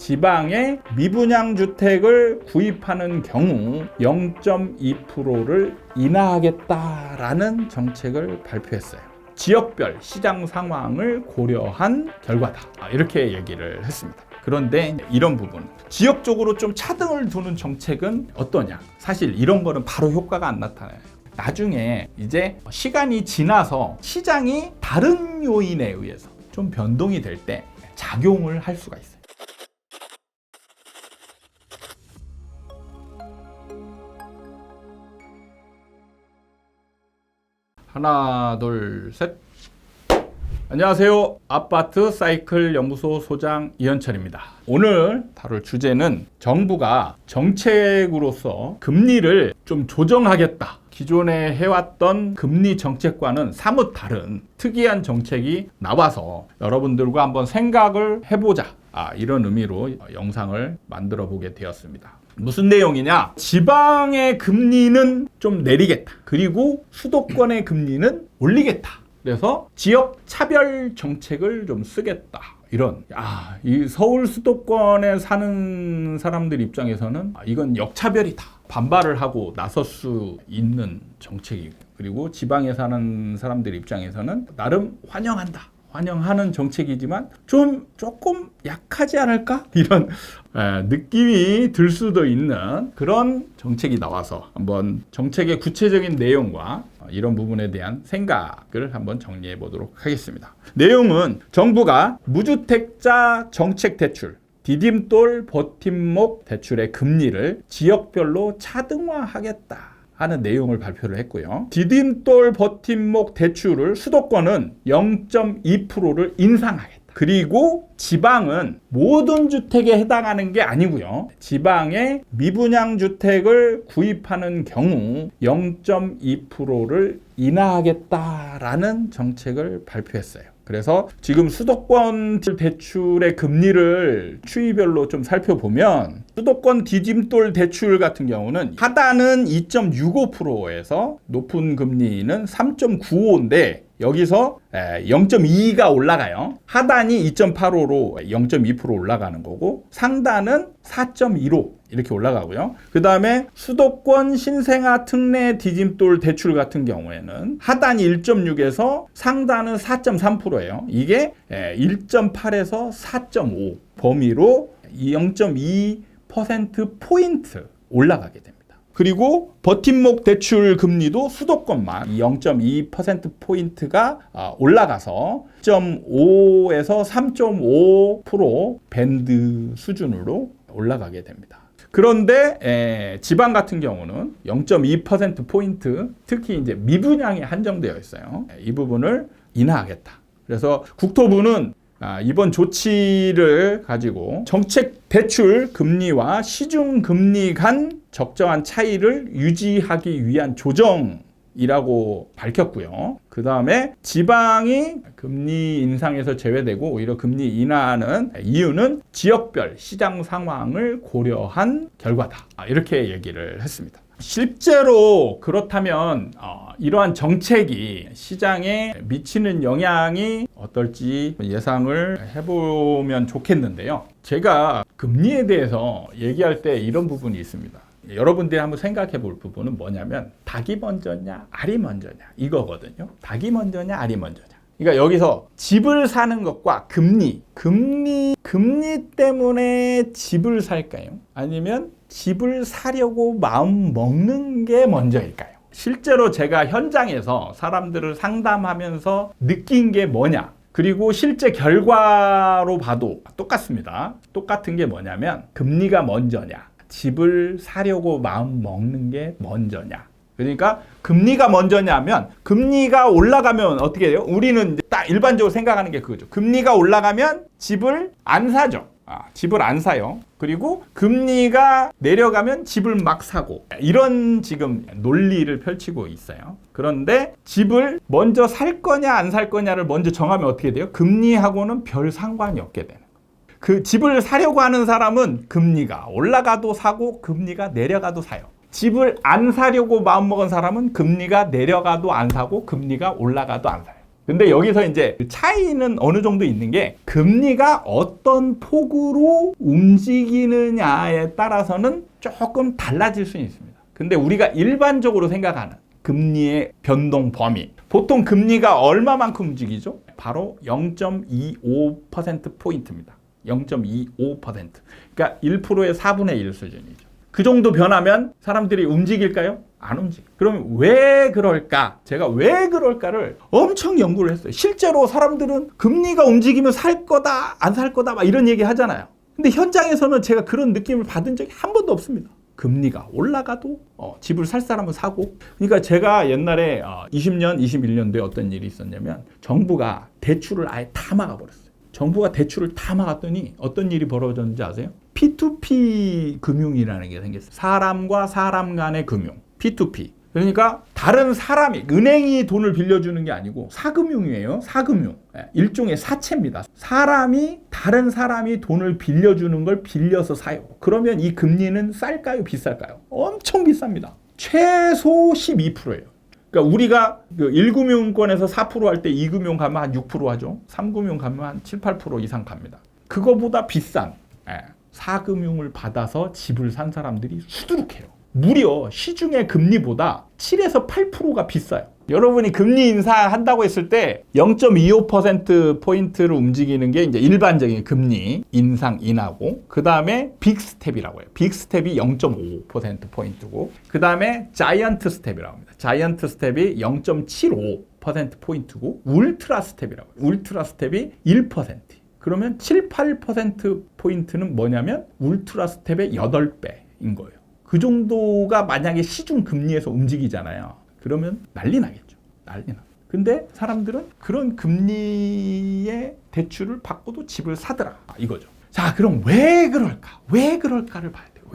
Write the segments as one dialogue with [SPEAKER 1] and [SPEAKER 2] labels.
[SPEAKER 1] 지방에 미분양 주택을 구입하는 경우 0.2%를 인하하겠다라는 정책을 발표했어요. 지역별 시장 상황을 고려한 결과다. 이렇게 얘기를 했습니다. 그런데 이런 부분, 지역적으로 좀 차등을 두는 정책은 어떠냐? 사실 이런 거는 바로 효과가 안 나타나요. 나중에 이제 시간이 지나서 시장이 다른 요인에 의해서 좀 변동이 될 때 작용을 할 수가 있어요. 하나, 둘, 셋. 안녕하세요. 아파트 사이클 연구소 소장 이현철입니다. 오늘 다룰 주제는 정부가 정책으로서 금리를 좀 조정하겠다. 기존에 해왔던 금리 정책과는 사뭇 다른 특이한 정책이 나와서 여러분들과 한번 생각을 해보자. 이런 의미로 영상을 만들어 보게 되었습니다. 무슨 내용이냐? 지방의 금리는 좀 내리겠다. 그리고 수도권의 금리는 올리겠다. 그래서 지역 차별 정책을 좀 쓰겠다. 이런 이 서울 수도권에 사는 사람들 입장에서는 이건 역차별이다. 반발을 하고 나설 수 있는 정책이고, 그리고 지방에 사는 사람들 입장에서는 나름 환영하는 정책이지만 조금 약하지 않을까? 이런 느낌이 들 수도 있는 그런 정책이 나와서 한번 정책의 구체적인 내용과 이런 부분에 대한 생각을 한번 정리해 보도록 하겠습니다. 내용은 정부가 무주택자 정책 대출, 디딤돌 버팀목 대출의 금리를 지역별로 차등화하겠다 하는 내용을 발표를 했고요. 디딤돌 버팀목 대출을 수도권은 0.2%를 인상하겠다. 그리고 지방은 모든 주택에 해당하는 게 아니고요. 지방에 미분양 주택을 구입하는 경우 0.2%를 인하하겠다라는 정책을 발표했어요. 그래서 지금 수도권 대출의 금리를 추이별로 좀 살펴보면 수도권 디딤돌 대출 같은 경우는 하단은 2.65%에서 높은 금리는 3.95인데 여기서 0.2가 올라가요. 하단이 2.85로 0.2% 올라가는 거고 상단은 4.15 이렇게 올라가고요. 그 다음에 수도권 신생아 특례 디딤돌 대출 같은 경우에는 하단이 1.6에서 상단은 4.3%예요. 이게 1.8에서 4.5 범위로 0.2%포인트 올라가게 됩니다. 그리고 버팀목 대출 금리도 수도권만 0.2%포인트가 올라가서 0.5에서 3.5% 밴드 수준으로 올라가게 됩니다. 그런데 지방 같은 경우는 0.2%포인트, 특히 이제 미분양에 한정되어 있어요. 이 부분을 인하하겠다. 그래서 국토부는 이번 조치를 가지고 정책 대출 금리와 시중 금리 간 적정한 차이를 유지하기 위한 조정이라고 밝혔고요. 그 다음에 지방이 금리 인상에서 제외되고 오히려 금리 인하하는 이유는 지역별 시장 상황을 고려한 결과다. 이렇게 얘기를 했습니다. 실제로 그렇다면 이러한 정책이 시장에 미치는 영향이 어떨지 예상을 해보면 좋겠는데요. 제가 금리에 대해서 얘기할 때 이런 부분이 있습니다. 여러분들이 한번 생각해 볼 부분은 뭐냐면 닭이 먼저냐 알이 먼저냐 이거거든요. 닭이 먼저냐 알이 먼저냐. 그러니까 여기서 집을 사는 것과 금리 때문에 집을 살까요? 아니면 집을 사려고 마음 먹는 게 먼저일까요? 실제로 제가 현장에서 사람들을 상담하면서 느낀 게 뭐냐? 그리고 실제 결과로 봐도 똑같습니다. 똑같은 게 뭐냐면 금리가 먼저냐? 집을 사려고 마음 먹는 게 먼저냐? 그러니까 금리가 먼저냐면 금리가 올라가면 어떻게 돼요? 우리는 딱 일반적으로 생각하는 게 그거죠. 금리가 올라가면 집을 안 사죠. 집을 안 사요. 그리고 금리가 내려가면 집을 막 사고 이런 지금 논리를 펼치고 있어요. 그런데 집을 먼저 살 거냐 안 살 거냐를 먼저 정하면 어떻게 돼요? 금리하고는 별 상관이 없게 되는 거예요. 그 집을 사려고 하는 사람은 금리가 올라가도 사고 금리가 내려가도 사요. 집을 안 사려고 마음먹은 사람은 금리가 내려가도 안 사고 금리가 올라가도 안 사요. 근데 여기서 이제 차이는 어느 정도 있는 게 금리가 어떤 폭으로 움직이느냐에 따라서는 조금 달라질 수는 있습니다. 근데 우리가 일반적으로 생각하는 금리의 변동 범위, 보통 금리가 얼마만큼 움직이죠? 바로 0.25%포인트입니다. 0.25%. 그러니까 1%의 4분의 1 수준이죠. 그 정도 변하면 사람들이 움직일까요? 안 움직여. 그럼 왜 그럴까? 제가 왜 그럴까를 엄청 연구를 했어요. 실제로 사람들은 금리가 움직이면 살 거다, 안 살 거다, 막 이런 얘기 하잖아요. 근데 현장에서는 제가 그런 느낌을 받은 적이 한 번도 없습니다. 금리가 올라가도 집을 살 사람은 사고. 그러니까 제가 옛날에 20년, 21년도에 어떤 일이 있었냐면 정부가 대출을 아예 다 막아버렸어요. 정부가 대출을 다 막았더니 어떤 일이 벌어졌는지 아세요? P2P 금융이라는 게 생겼어요. 사람과 사람 간의 금융. P2P. 그러니까 다른 사람이, 은행이 돈을 빌려주는 게 아니고 사금융이에요. 사금융. 일종의 사채입니다. 사람이, 다른 사람이 돈을 빌려주는 걸 빌려서 사요. 그러면 이 금리는 쌀까요? 비쌀까요? 엄청 비쌉니다. 최소 12%예요. 그러니까 우리가 그 1금융권에서 4% 할 때 2금융 가면 한 6% 하죠. 3금융 가면 한 7, 8% 이상 갑니다. 그거보다 비싼 4금융을 받아서 집을 산 사람들이 수두룩해요. 무려 시중의 금리보다 7에서 8%가 비싸요. 여러분이 금리 인상한다고 했을 때 0.25%포인트를 움직이는 게 이제 일반적인 금리 인상 인하고, 그 다음에 빅 스텝이라고 해요. 빅 스텝이 0.5%포인트고, 그 다음에 자이언트 스텝이라고 합니다. 자이언트 스텝이 0.75%포인트고, 울트라 스텝이라고 해요. 울트라 스텝이 1%. 그러면 7, 8%포인트는 뭐냐면 울트라 스텝의 8배인 거예요. 그 정도가 만약에 시중 금리에서 움직이잖아요. 그러면 난리 나겠죠. 난리 나. 근데 사람들은 그런 금리의 대출을 받고도 집을 사더라. 이거죠. 자, 그럼 왜 그럴까? 왜 그럴까를 봐야 돼요.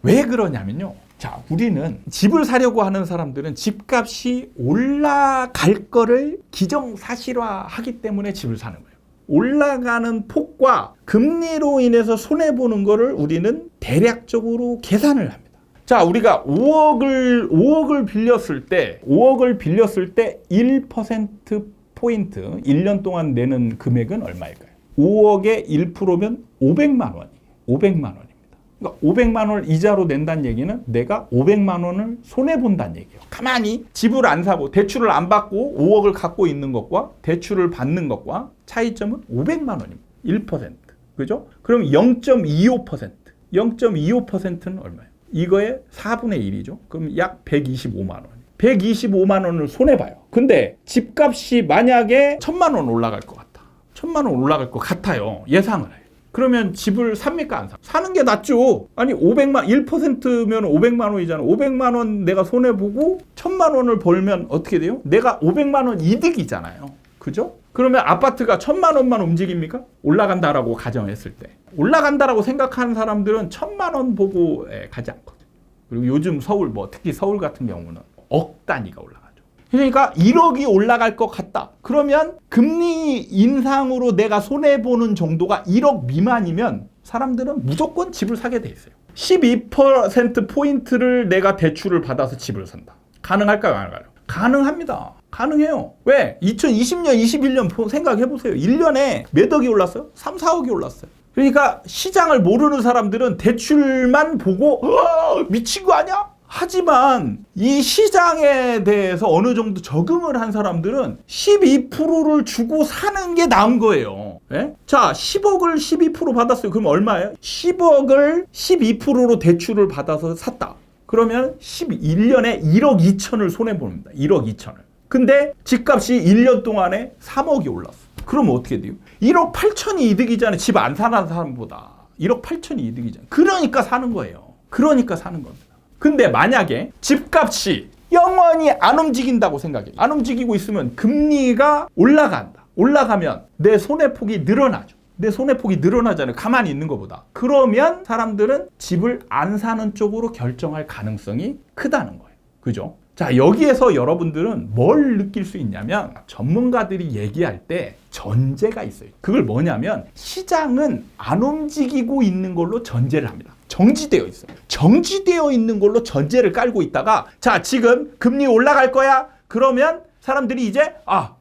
[SPEAKER 1] 왜 그러냐면요. 자, 우리는 집을 사려고 하는 사람들은 집값이 올라갈 거를 기정사실화하기 때문에 집을 사는 거예요. 올라가는 폭과 금리로 인해서 손해보는 거를 우리는 대략적으로 계산을 합니다. 자, 우리가 5억을 빌렸을 때 1%포인트 1년 동안 내는 금액은 얼마일까요? 5억의 1%면 500만 원이에요. 500만 원입니다. 그러니까 500만 원을 이자로 낸다는 얘기는 내가 500만 원을 손해본다는 얘기예요. 가만히 집을 안 사고 대출을 안 받고 5억을 갖고 있는 것과 대출을 받는 것과 차이점은 500만 원입니다. 1%. 그죠? 그럼 0.25%. 0.25%는 얼마예요? 이거의 4분의 1이죠. 그럼 약 125만 원. 125만 원을 손해봐요. 근데 집값이 만약에 1000만 원 올라갈 것 같다. 1000만 원 올라갈 것 같아요. 예상을 해요. 그러면 집을 삽니까? 안 사? 사는 게 낫죠. 아니 1%면 500만 원이잖아. 500만 원 내가 손해보고 1000만 원을 벌면 어떻게 돼요? 내가 500만 원 이득이잖아요. 그죠? 그러면 아파트가 1000만 원만 움직입니까? 올라간다라고 가정했을 때. 올라간다라고 생각하는 사람들은 1000만 원 보고 가지 않거든요. 그리고 요즘 서울, 특히 서울 같은 경우는 억 단위가 올라가죠. 그러니까 1억이 올라갈 것 같다. 그러면 금리 인상으로 내가 손해보는 정도가 1억 미만이면 사람들은 무조건 집을 사게 돼 있어요. 12%포인트를 내가 대출을 받아서 집을 산다. 가능할까요? 안 할까요? 가능합니다. 가능해요. 왜? 2020년, 21년 생각해보세요. 1년에 몇 억이 올랐어요? 3, 4억이 올랐어요. 그러니까 시장을 모르는 사람들은 대출만 보고 미친 거 아니야? 하지만 이 시장에 대해서 어느 정도 적응을 한 사람들은 12%를 주고 사는 게 나은 거예요. 예? 자, 10억을 12% 받았어요. 그럼 얼마예요? 10억을 12%로 대출을 받아서 샀다. 그러면 11년에 1억 2천을 손해봅니다. 1억 2천을. 근데 집값이 1년 동안에 3억이 올랐어. 그러면 어떻게 돼요? 1억 8천이 이득이잖아요. 집 안 사는 사람보다. 1억 8천이 이득이잖아요. 그러니까 사는 거예요. 그러니까 사는 겁니다. 근데 만약에 집값이 영원히 안 움직인다고 생각해요. 안 움직이고 있으면 금리가 올라간다. 올라가면 내 손해폭이 늘어나죠. 내 손해폭이 늘어나잖아요. 가만히 있는 것보다. 그러면 사람들은 집을 안 사는 쪽으로 결정할 가능성이 크다는 거예요. 그죠? 자, 여기에서 여러분들은 뭘 느낄 수 있냐면 전문가들이 얘기할 때 전제가 있어요. 그걸 뭐냐면 시장은 안 움직이고 있는 걸로 전제를 합니다. 정지되어 있어요. 정지되어 있는 걸로 전제를 깔고 있다가 자, 지금 금리 올라갈 거야. 그러면 사람들이 이제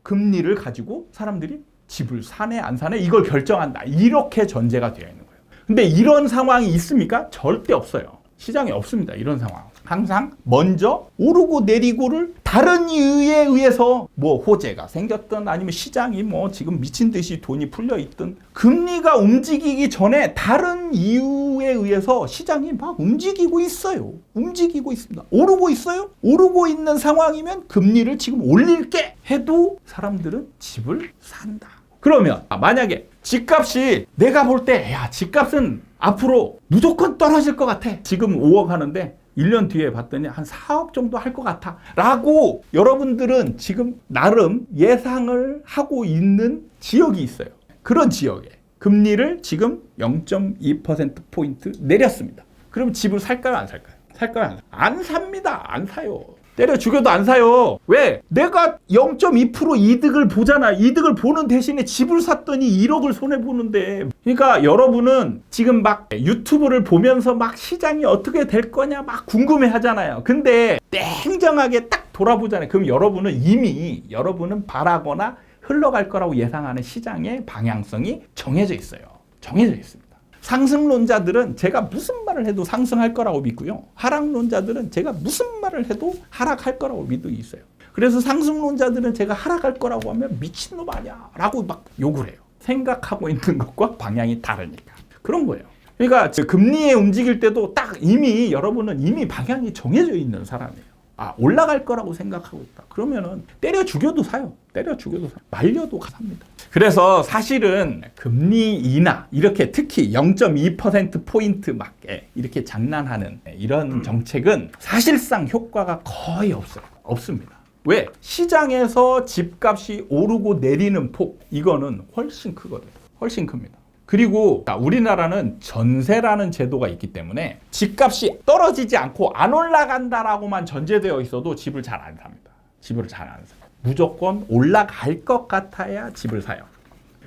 [SPEAKER 1] 금리를 가지고 사람들이 집을 사네 안 사네 이걸 결정한다. 이렇게 전제가 되어 있는 거예요. 근데 이런 상황이 있습니까? 절대 없어요. 시장에 없습니다. 이런 상황. 항상 먼저 오르고 내리고를 다른 이유에 의해서 뭐 호재가 생겼든 아니면 시장이 뭐 지금 미친 듯이 돈이 풀려 있든 금리가 움직이기 전에 다른 이유에 의해서 시장이 막 움직이고 있어요. 움직이고 있습니다. 오르고 있어요. 오르고 있는 상황이면 금리를 지금 올릴게 해도 사람들은 집을 산다. 그러면 만약에 집값이 내가 볼 때 야 집값은 앞으로 무조건 떨어질 것 같아. 지금 5억 하는데 1년 뒤에 봤더니 한 4억 정도 할 것 같아 라고 여러분들은 지금 나름 예상을 하고 있는 지역이 있어요. 그런 지역에 금리를 지금 0.2%포인트 내렸습니다. 그럼 집을 살까요 안 살까요? 살까요 안 살까요? 안 삽니다. 안 사요. 때려 죽여도 안 사요. 왜? 내가 0.2% 이득을 보잖아. 이득을 보는 대신에 집을 샀더니 1억을 손해보는데. 그러니까 여러분은 지금 막 유튜브를 보면서 막 시장이 어떻게 될 거냐 막 궁금해 하잖아요. 근데 냉정하게 딱 돌아보잖아요. 그럼 여러분은 바라거나 흘러갈 거라고 예상하는 시장의 방향성이 정해져 있어요. 정해져 있습니다. 상승론자들은 제가 무슨 말을 해도 상승할 거라고 믿고요. 하락론자들은 제가 무슨 말을 해도 하락할 거라고 믿고 있어요. 그래서 상승론자들은 제가 하락할 거라고 하면 미친놈 아니야 라고 막 욕을 해요. 생각하고 있는 것과 방향이 다르니까. 그런 거예요. 그러니까 금리에 움직일 때도 딱 여러분은 이미 방향이 정해져 있는 사람이에요. 올라갈 거라고 생각하고 있다. 그러면은 때려 죽여도 사요. 때려 죽여도 사요. 말려도 삽니다. 그래서 사실은 금리 인하 이렇게 특히 0.2%포인트 맞게 이렇게 장난하는 이런 정책은 사실상 효과가 거의 없어요. 없습니다. 왜? 시장에서 집값이 오르고 내리는 폭 이거는 훨씬 크거든요. 훨씬 큽니다. 그리고 우리나라는 전세라는 제도가 있기 때문에 집값이 떨어지지 않고 안 올라간다라고만 전제되어 있어도 집을 잘 안 삽니다. 집을 잘 안 사요. 무조건 올라갈 것 같아야 집을 사요.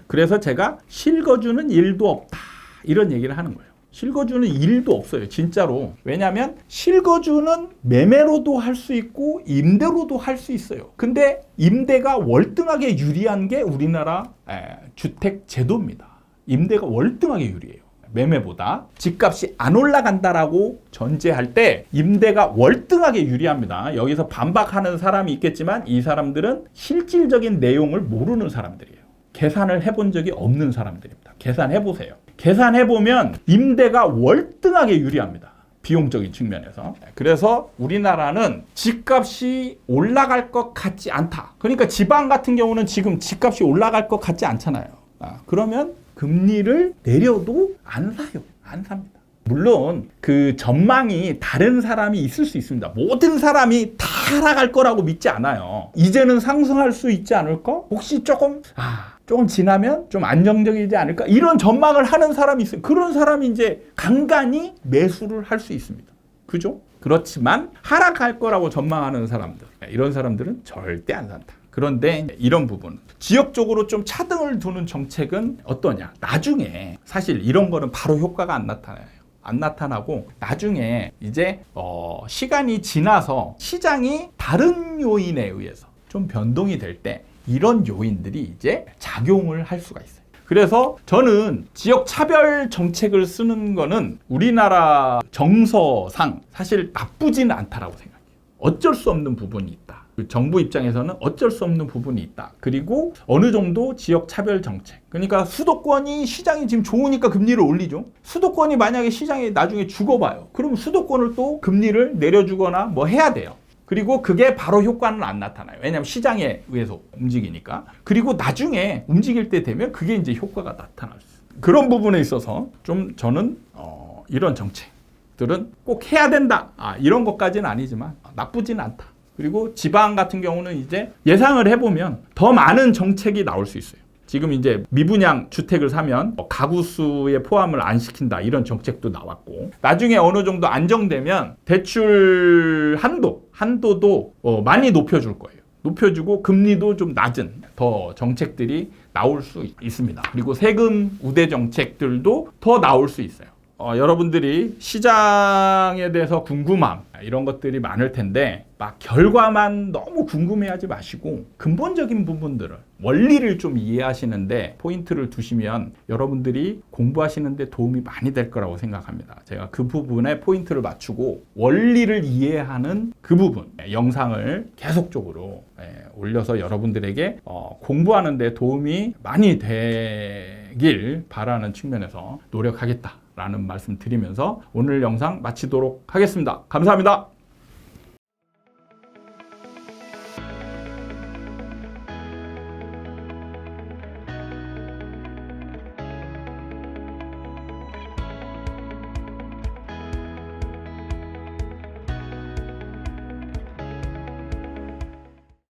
[SPEAKER 1] 그래서 제가 실거주는 일도 없다 이런 얘기를 하는 거예요. 실거주는 일도 없어요. 진짜로. 왜냐하면 실거주는 매매로도 할 수 있고 임대로도 할 수 있어요. 근데 임대가 월등하게 유리한 게 우리나라 주택 제도입니다. 임대가 월등하게 유리해요. 매매보다. 집값이 안 올라간다라고 전제할 때 임대가 월등하게 유리합니다. 여기서 반박하는 사람이 있겠지만 이 사람들은 실질적인 내용을 모르는 사람들이에요. 계산을 해본 적이 없는 사람들입니다. 계산해보세요. 계산해보면 임대가 월등하게 유리합니다. 비용적인 측면에서. 그래서 우리나라는 집값이 올라갈 것 같지 않다. 그러니까 지방 같은 경우는 지금 집값이 올라갈 것 같지 않잖아요. 그러면 금리를 내려도 안 사요. 안 삽니다. 물론 그 전망이 다른 사람이 있을 수 있습니다. 모든 사람이 다 하락할 거라고 믿지 않아요. 이제는 상승할 수 있지 않을까? 혹시 조금 지나면 좀 안정적이지 않을까? 이런 전망을 하는 사람이 있어요. 그런 사람이 이제 간간히 매수를 할 수 있습니다. 그죠? 그렇지만 하락할 거라고 전망하는 사람들, 이런 사람들은 절대 안 산다. 그런데 이런 부분 지역적으로 좀 차등을 두는 정책은 어떠냐? 나중에 사실 이런 거는 바로 효과가 안 나타나요. 안 나타나고 나중에 이제 시간이 지나서 시장이 다른 요인에 의해서 좀 변동이 될 때 이런 요인들이 이제 작용을 할 수가 있어요. 그래서 저는 지역 차별 정책을 쓰는 거는 우리나라 정서상 사실 나쁘지는 않다라고 생각해요. 어쩔 수 없는 부분이 있다. 정부 입장에서는 어쩔 수 없는 부분이 있다. 그리고 어느 정도 지역 차별 정책. 그러니까 수도권이 시장이 지금 좋으니까 금리를 올리죠. 수도권이 만약에 시장이 나중에 죽어봐요. 그럼 수도권을 또 금리를 내려주거나 뭐 해야 돼요. 그리고 그게 바로 효과는 안 나타나요. 왜냐하면 시장에 의해서 움직이니까. 그리고 나중에 움직일 때 되면 그게 이제 효과가 나타날 수 있어요. 그런 부분에 있어서 좀 저는 이런 정책들은 꼭 해야 된다. 이런 것까지는 아니지만 나쁘진 않다. 그리고 지방 같은 경우는 이제 예상을 해보면 더 많은 정책이 나올 수 있어요. 지금 이제 미분양 주택을 사면 가구 수에 포함을 안 시킨다 이런 정책도 나왔고 나중에 어느 정도 안정되면 대출 한도도 많이 높여줄 거예요. 높여주고 금리도 좀 낮은 더 정책들이 나올 수 있습니다. 그리고 세금 우대 정책들도 더 나올 수 있어요. 여러분들이 시장에 대해서 궁금함 이런 것들이 많을 텐데 막 결과만 너무 궁금해하지 마시고 근본적인 부분들을 원리를 좀 이해하시는데 포인트를 두시면 여러분들이 공부하시는데 도움이 많이 될 거라고 생각합니다. 제가 그 부분에 포인트를 맞추고 원리를 이해하는 그 부분 영상을 계속적으로 올려서 여러분들에게 공부하는 데 도움이 많이 되길 바라는 측면에서 노력하겠다 라는 말씀 드리면서 오늘 영상 마치도록 하겠습니다. 감사합니다.